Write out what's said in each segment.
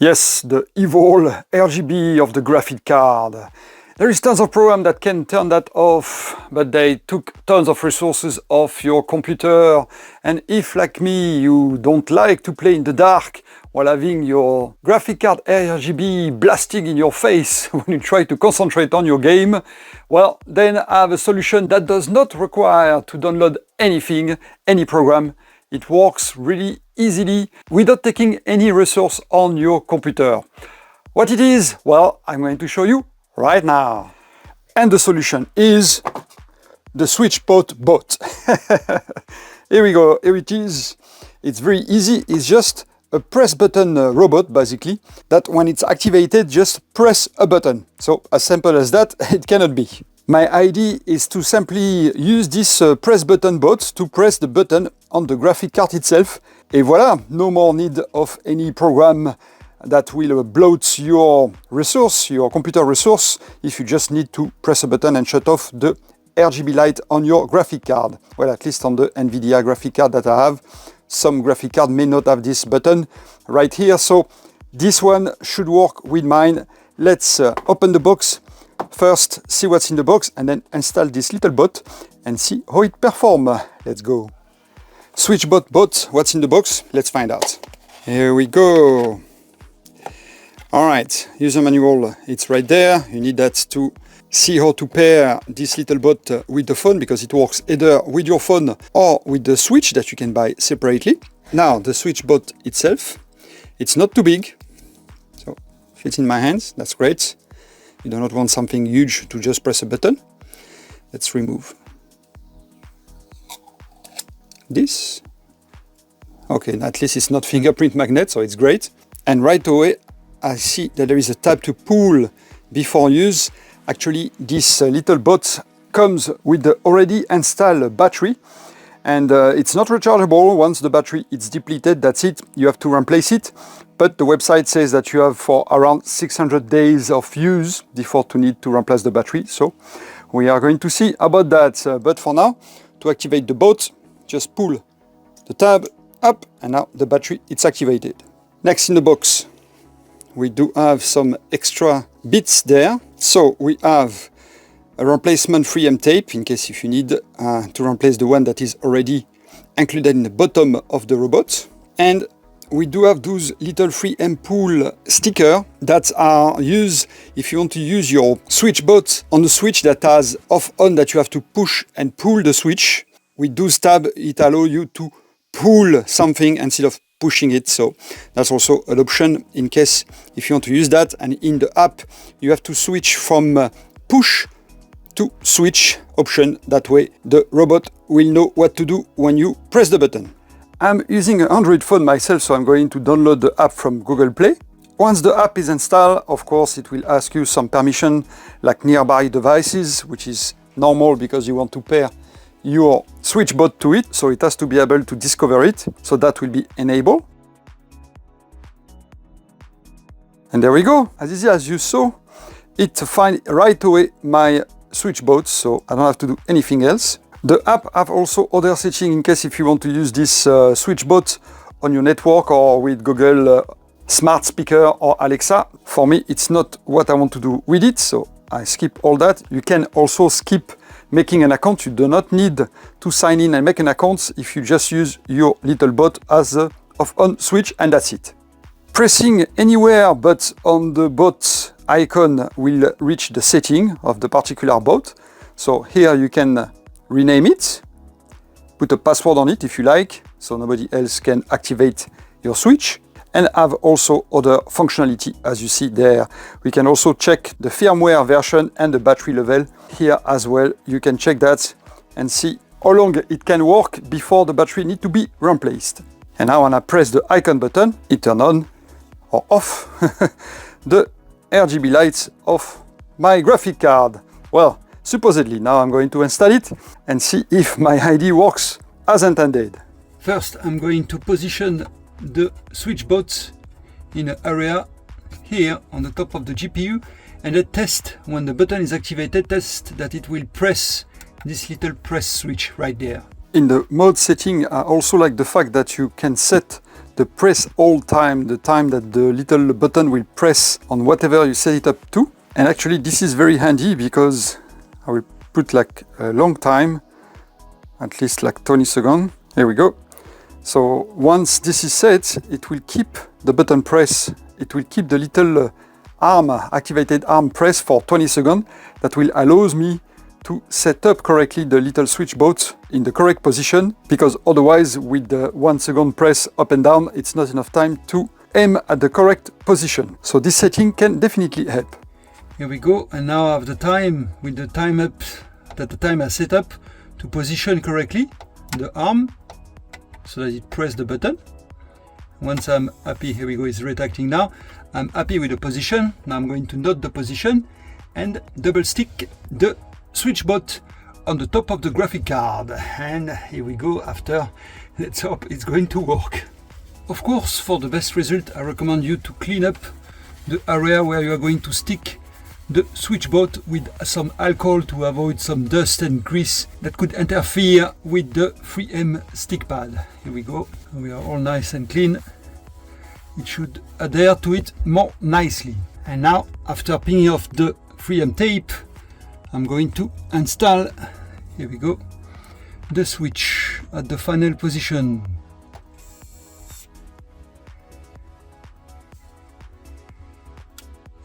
Yes, the evil RGB of the graphic card. There is tons of programs that can turn that off, but they took tons of resources off your computer. And if, like me, you don't like to play in the dark while having your graphic card RGB blasting in your face when you try to concentrate on your game, well, then I have a solution that does not require to download anything, any program. It works really easily without taking any resource on your computer. What it is? Well, I'm going to show you right now. And the solution is the Switchbot bot. Here we go, here it is. It's very easy, it's just a press button robot basically, that when it's activated, just press a button. So as simple as that, it cannot be. My idea is to simply use this press button bot to press the button on the graphic card itself. Et voilà, no more need of any program that will bloat your resource, your computer resource, if you just need to press a button and shut off the RGB light on your graphic card. Well, at least on the NVIDIA graphic card that I have. Some graphic card may not have this button right here, so this one should work with mine. Let's open the box. First, see what's in the box and then install this little bot and see how it performs. Let's go. Switchbot bot, what's in the box? Let's find out. Here we go. All right, user manual, it's right there. You need that to see how to pair this little bot with the phone, because it works either with your phone or with the switch that you can buy separately. Now, the Switchbot itself, it's not too big, so fits in my hands, that's great. You do not want something huge to just press a button. Let's remove this. Okay, at least it's not fingerprint magnet, so it's great. And right away, I see that there is a tab to pull before use. Actually, this little bot comes with the already installed battery, and it's not rechargeable. Once the battery is depleted, that's it, you have to replace it. But the website says that you have for around 600 days of use before to need to replace the battery. So we are going to see about that. But for now, to activate the bot, just pull the tab up, and now the battery it's activated. Next in the box, we do have some extra bits there. So we have a replacement 3M tape in case if you need to replace the one that is already included in the bottom of the robot. And we do have those little 3M pull stickers that are used if you want to use your Switchbot on the switch that has off-on, that you have to push and pull the switch. With those tabs, it allows you to pull something instead of pushing it. So that's also an option in case if you want to use that. And in the app, you have to switch from push to switch option. That way, the robot will know what to do when you press the button. I'm using an Android phone myself, so I'm going to download the app from Google Play. Once the app is installed, of course, it will ask you some permission like nearby devices, which is normal because you want to pair your Switchbot to it, so it has to be able to discover it. So that will be enabled. And there we go. As easy as you saw, it finds right away my Switchbot, so I don't have to do anything else. The app have also other settings in case if you want to use this Switchbot on your network or with Google Smart Speaker or Alexa. For me, it's not what I want to do with it, so I skip all that. You can also skip making an account. You do not need to sign in and make an account if you just use your little bot as a off-on switch, and that's it. Pressing anywhere but on the bot icon will reach the setting of the particular bot. So here you can rename it, put a password on it if you like, so nobody else can activate your switch, and have also other functionality as you see there. We can also check the firmware version and the battery level here as well. You can check that and see how long it can work before the battery needs to be replaced. And now when I press the icon button, it turns on or off the RGB lights of my graphic card. Well, supposedly, now I'm going to install it and see if my ID works as intended. First, I'm going to position the Switchbot in an area here on the top of the GPU, and a test when the button is activated, test that it will press this little press switch right there. In the mode setting, I also like the fact that you can set the press hold time, the time that the little button will press on whatever you set it up to. And actually this is very handy because I will put like a long time, at least like 20 seconds. Here we go. So once this is set, it will keep the button press. It will keep the little activated arm press for 20 seconds. That will allows me to set up correctly the little Switchbot in the correct position, because otherwise with the 1 second press up and down, it's not enough time to aim at the correct position. So this setting can definitely help. Here we go, and now I have the time with the time up that the timer set up to position correctly the arm so that it press the button. Once I'm happy, here we go, it's retracting now. I'm happy with the position. Now I'm going to note the position and double stick the Switchbot on the top of the graphic card. And here we go after. Let's hope it's going to work. Of course, for the best result, I recommend you to clean up the area where you are going to stick the Switchbot with some alcohol to avoid some dust and grease that could interfere with the 3M stick pad. Here we go. We are all nice and clean. It should adhere to it more nicely. And now, after pinning off the 3M tape, I'm going to install, here we go, the switch at the final position.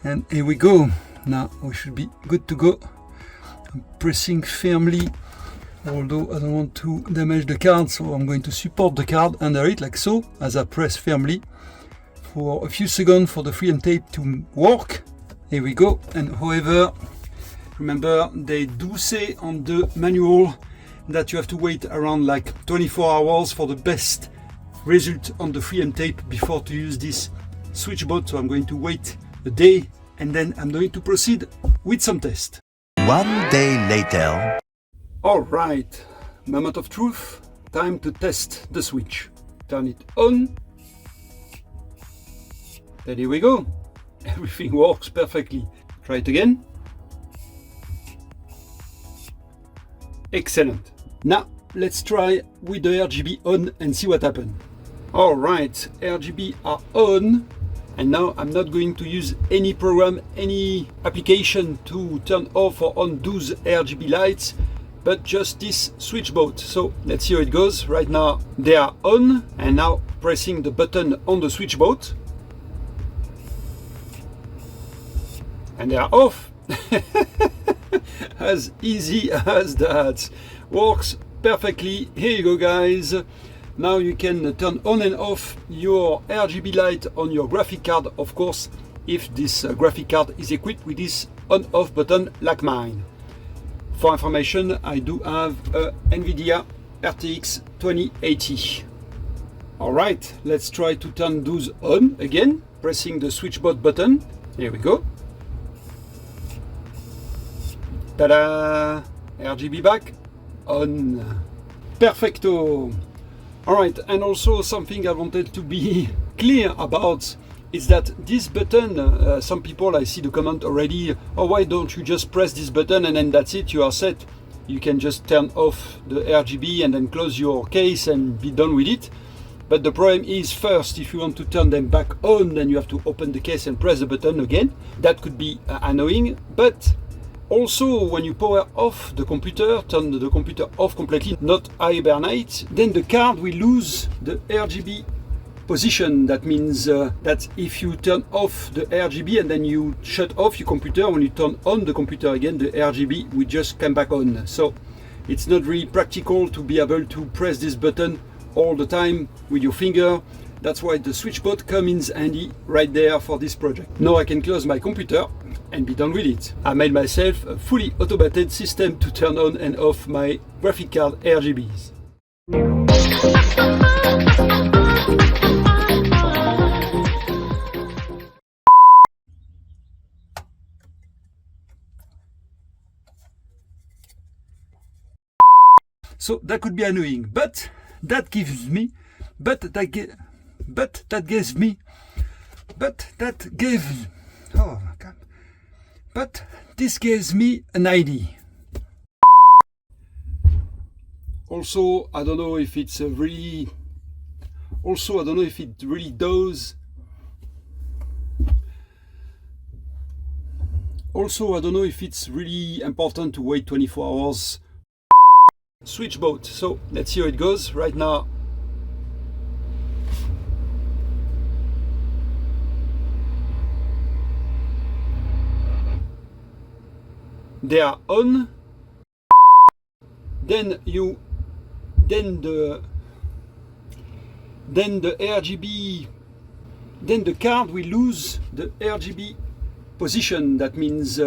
And here we go. Now we should be good to go. I'm pressing firmly, although I don't want to damage the card, so I'm going to support the card under it like so, as I press firmly for a few seconds for the 3M tape to work. Here we go. And however, remember, they do say on the manual that you have to wait around like 24 hours for the best result on the 3M tape before to use this Switchbot. So I'm going to wait a day and then I'm going to proceed with some tests. 1 day later. All right, moment of truth. Time to test the switch. Turn it on. Then here we go. Everything works perfectly. Try it again. Excellent. Now let's try with the RGB on and see what happens. All right, RGB are on. And now I'm not going to use any program, any application to turn off or on those RGB lights, but just this Switchbot. So let's see how it goes. Right now they are on, and now pressing the button on the Switchbot. And they are off. As easy as that. Works perfectly. Here you go, guys. Now you can turn on and off your RGB light on your graphic card, of course, if this graphic card is equipped with this on-off button like mine. For information, I do have a NVIDIA RTX 2080. Alright, let's try to turn those on again, pressing the Switchbot button. Here we go. Ta-da! RGB back on. Perfecto! Alright, and also something I wanted to be clear about is that this button, some people, I see the comment already, oh, why don't you just press this button and then that's it, you are set. You can just turn off the RGB and then close your case and be done with it. But the problem is, first, if you want to turn them back on, then you have to open the case and press the button again. That could be annoying, but also, when you power off the computer, turn the computer off completely, not hibernate, then the card will lose the RGB position. That means that if you turn off the RGB and then you shut off your computer, when you turn on the computer again, the RGB will just come back on. So it's not really practical to be able to press this button all the time with your finger. That's why the Switchbot comes in handy right there for this project. Now I can close my computer and be done with it. I made myself a fully automated system to turn on and off my graphic card RGBs. So that could be annoying, but that gives me, oh my God. But this gives me an idea. Also, I don't know if it's really Also, I don't know if it really does. Also, I don't know if it's really important to wait 24 hours. Switchbot. So let's see how it goes right now. They are on. Then the RGB, then the card will lose the RGB position. That means